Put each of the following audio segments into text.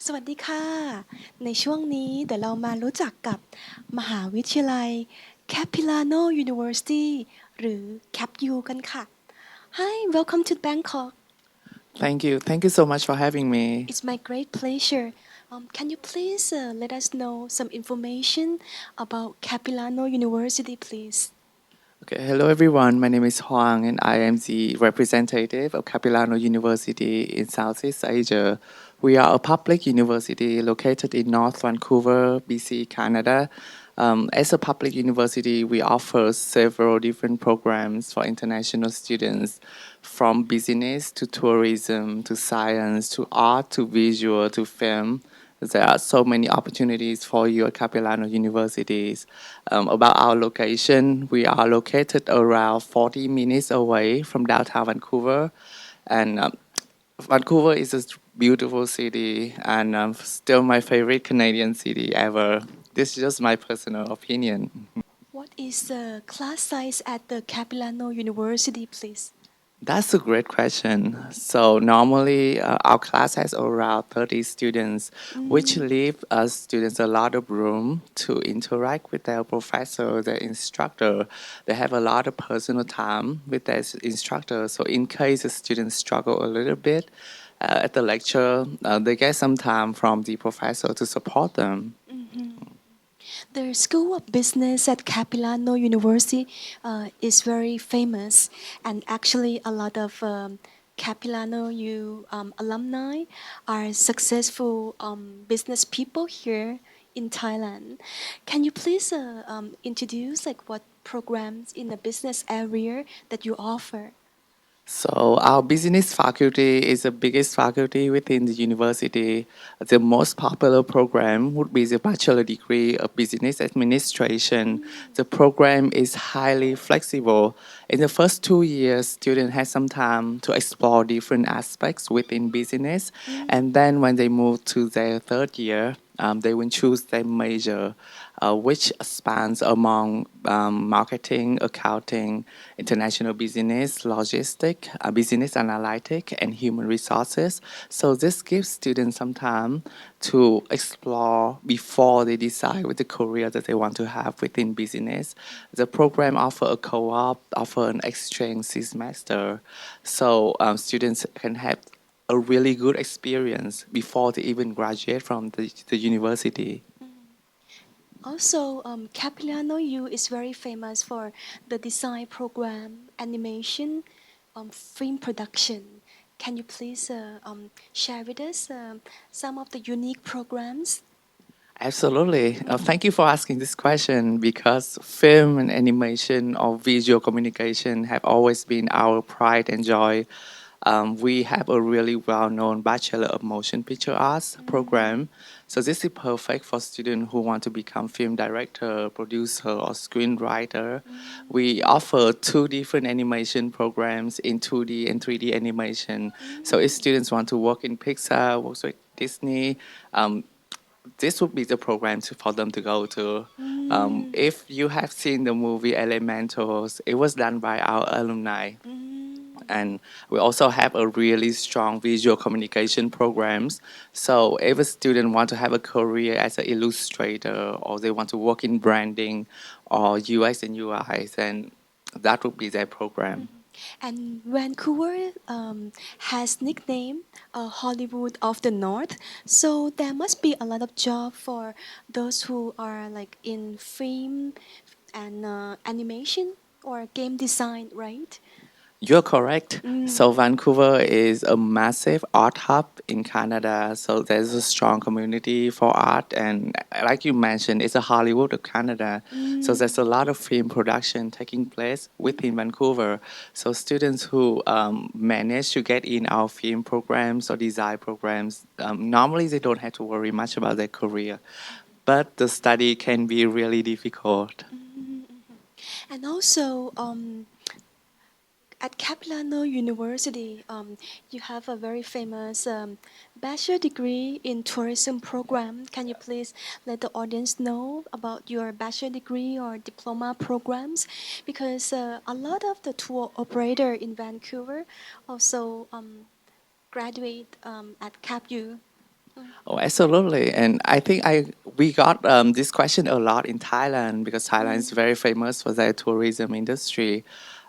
สวัสดีค่ะในช่วงนี้เดี๋ยวเรามารู้จักกับมหาวิทยาลัย Capilano University หรือ CapU กันค่ะ Hi welcome to Bangkok Thank you. Thank you so much for having me. it's my great pleasure can you please let us know some information about Capilano University please Okay, hello everyone. My name is Huang and I am the representative of Capilano University in Southeast Asia. We are a public university located in North Vancouver, BC, Canada. As a public university, we offer several different programs for international students, from business to tourism to science to art to visual to film. There are so many opportunities for you at Capilano universities. About our location, we are located around 40 minutes away from downtown Vancouver. And Vancouver is a beautiful city and still my favorite Canadian city ever. This is just my personal opinion. what is the class size at the Capilano University please That's a great question. So normally our class has around 30 students, which leave us students a lot of room to interact with their professor, their instructor. They have a lot of personal time with their instructor. So in case the students struggle a little bit at the lecture, they get some time from the professor to support them. The School of Business at Capilano University is very famous, and actually, a lot of Capilano U alumni are successful business people here in Thailand. Can you please introduce like what programs in the business area that you offer? So our business faculty is the biggest faculty within the university. The most popular program would be the bachelor degree of business administration. The program is highly flexible. In the first 2 years, students have some time to explore different aspects within business, and then when they move to their third year, they will choose their major, which spans among marketing, accounting, international business, logistics, business analytics, and human resources. So this gives students some time to explore before they decide with the career that they want to have within business. The program offer a co-op, offer an exchange semester, so students can have a really good experience before they even graduate from the university. Also, Capilano U is very famous for the design program, animation, film production. Can you please share with us some of the unique programs? Absolutely. Thank you for asking this question because film and animation or visual communication have always been our pride and joy. We have a really well-known Bachelor of Motion Picture Arts program. So this is perfect for students who want to become film director, producer, or screenwriter. We offer two different animation programs in 2D and 3D animation. So if students want to work in Pixar, work with Disney, this would be the program for them to go to. If you have seen the movie Elementals, it was done by our alumni. And we also have a really strong visual communication programs. So if a student want to have a career as an illustrator or they want to work in branding or UX and UI, then that would be their program. And Vancouver has nickname Hollywood of the North, so there must be a lot of job for those who are like in film and animation or game design, right? You're correct. So Vancouver is a massive art hub in Canada. So there's a strong community for art, and like you mentioned, it's a Hollywood of Canada. So there's a lot of film production taking place within Vancouver. So students who manage to get in our film programs or design programs, normally they don't have to worry much about their career, but the study can be really difficult. And also, at Capilano University, you have a very famous bachelor degree in tourism program. Can you please let the audience know about your bachelor degree or diploma programs? Because a lot of the tour operator in Vancouver also graduate at CapU. Oh, absolutely. And I think we got this question a lot in Thailand because Thailand is very famous for their tourism industry.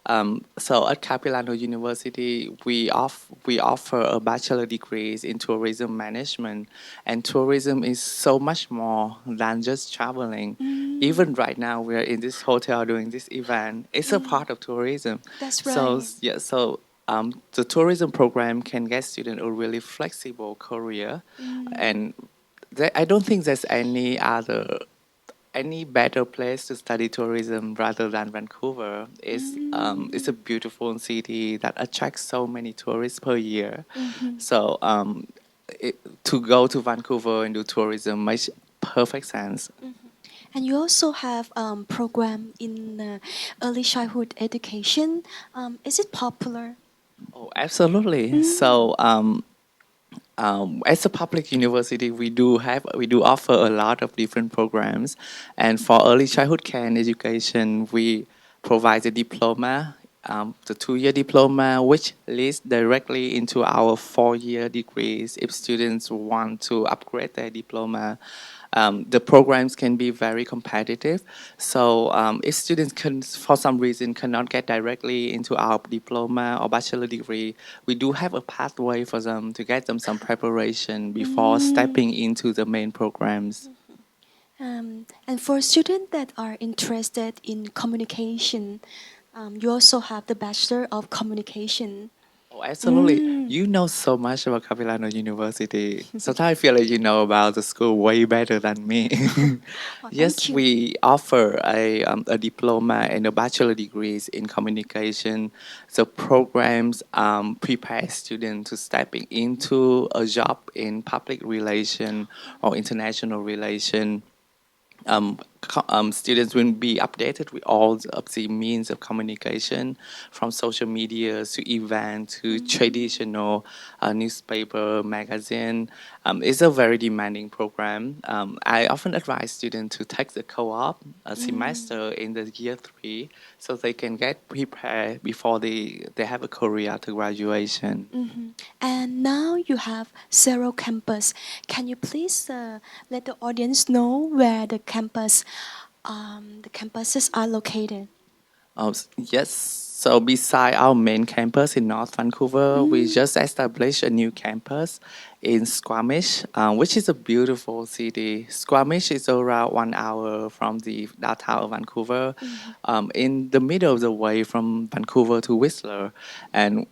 So at Capilano University, we offer a bachelor degrees in tourism management, and tourism is so much more than just traveling. Even right now, we are in this hotel doing this event. It's a part of tourism. That's So right. yeah, so the tourism program can get students a really flexible career, and I don't think there's any better place to study tourism rather than Vancouver. It's a beautiful city that attracts so many tourists per year. So to go to Vancouver and do tourism makes perfect sense. And you also have program in early childhood education. Is it popular? Oh, absolutely. So as a public university, we do offer a lot of different programs, and for early childhood care and education, we provide a diploma, the 2 year diploma, which leads directly into our 4 year degrees. If students want to upgrade their diploma, the programs can be very competitive. So if students can, for some reason, cannot get directly into our diploma or bachelor degree, we do have a pathway for them to get them some preparation before stepping into the main programs. And for students that are interested in communication, you also have the Bachelor of Communication. Oh, absolutely. You know so much about Capilano University. Sometimes I feel like you know about the school way better than me. Oh, thank Yes, you. we offer a diploma and a bachelor degrees in communication. The programs prepare students to stepping into a job in public relation or international relation. Students will be updated with all of the means of communication, from social media to event to traditional newspaper, magazine. It's a very demanding program. I often advise students to take the co-op a semester in the year 3 so they can get prepared before they have a career to graduation. And now you have several campus. Can you please let the audience know where the campuses are located? Yes. So beside our main campus in North Vancouver, we just established a new campus in Squamish, which is a beautiful city. Squamish is around 1 hour from the downtown of Vancouver, in the middle of the way from Vancouver to Whistler. And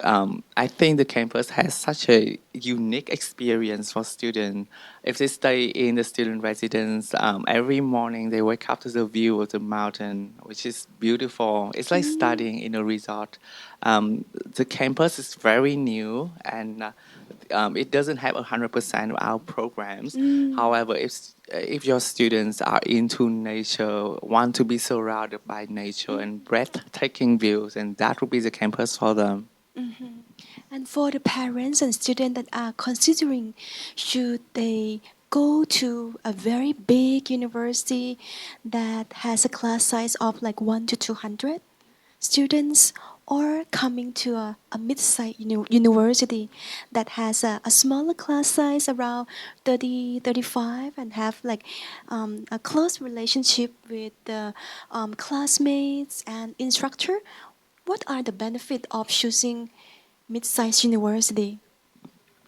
I think the campus has such a unique experience for students. If they stay in the student residence, every morning they wake up to the view of the mountain, which is beautiful. It's like studying in a resort. The campus is very new, and it doesn't have 100% of our programs. However, if your students are into nature, want to be surrounded by nature and breathtaking views, and that would be the campus for them. And for the parents and students that are considering, should they go to a very big university that has a class size of like 1 to 200 students, or coming to a mid-sized university that has a smaller class size around 30, 35, and have like a close relationship with the classmates and instructor? What are the benefits of choosing mid-sized university?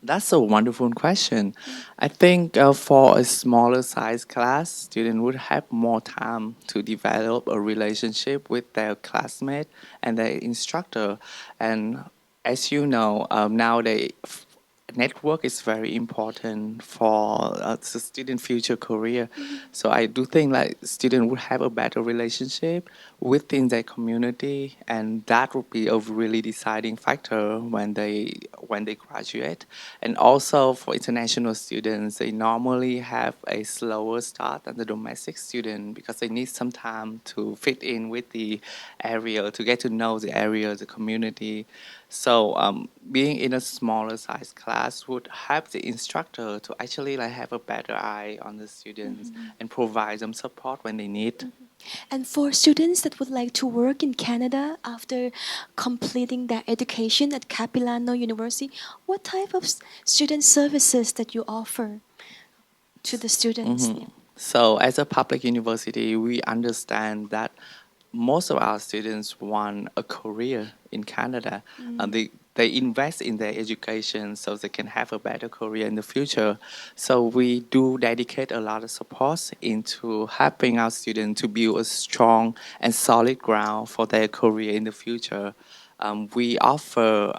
That's a wonderful question. I think for a smaller size class, students would have more time to develop a relationship with their classmate and their instructor. And as you know, nowadays network is very important for the student future career. So I do think like student would have a better relationship within their community, and that would be a really deciding factor when they graduate. And also for international students, they normally have a slower start than the domestic student because they need some time to fit in with the area, to get to know the area, the community. So being in a smaller size class would help the instructor to actually like have a better eye on the students and provide them support when they need. And for students that would like to work in Canada after completing their education at Capilano University, what type of student services that you offer to the students? Yeah. So, as a public university, we understand that most of our students want a career in Canada. They invest in their education so they can have a better career in the future. So we do dedicate a lot of support into helping our students to build a strong and solid ground for their career in the future. We offer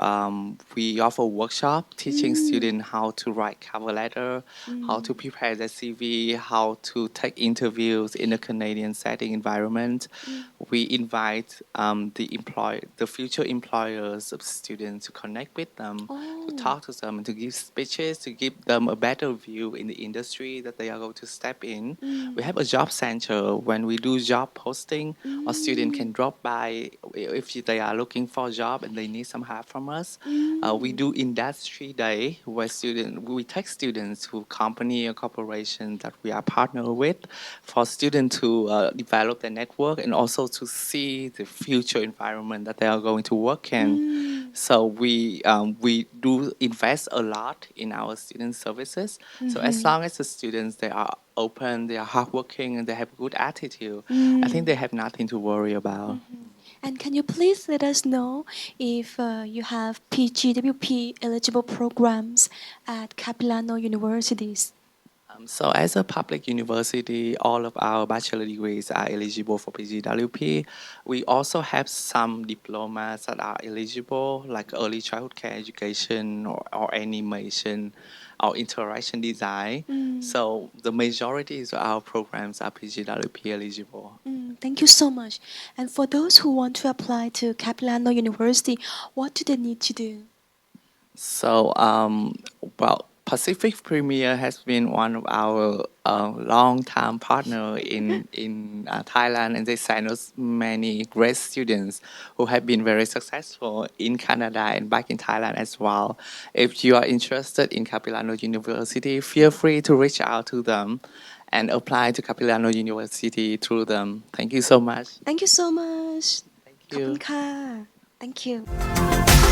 workshop teaching students how to write cover letter, how to prepare their CV, how to take interviews in a Canadian setting environment. We invite the future employers of students to connect with them, to Oh. talk to them, and to give speeches, to give them a better view in the industry that they are going to step in. We have a job center when we do job posting. A student can drop by if they are looking for a job and they need some help from us. We do industry day where we take students to company or corporation that we are partner with for students to develop their network and also to see the future environment that they are going to work in. So we do invest a lot in our student services. So as long as the students they are open, they are hardworking, and they have good attitude, I think they have nothing to worry about. And can you please let us know if you have PGWP eligible programs at Capilano universities? So as a public university, all of our bachelor degrees are eligible for PGWP. We also have some diplomas that are eligible, like early childhood care education or animation or interaction design. So the majority of our programs are PGWP eligible. Thank you so much. And for those who want to apply to Capilano University, what do they need to do? So, Pacific Premier has been one of our long-time partner in Thailand, and they send us many great students who have been very successful in Canada and back in Thailand as well. If you are interested in Capilano University, feel free to reach out to them and apply to Capilano University through them. Thank you so much. Thank you so much. Thank ขอบคุณ you. ค่ะ Thank you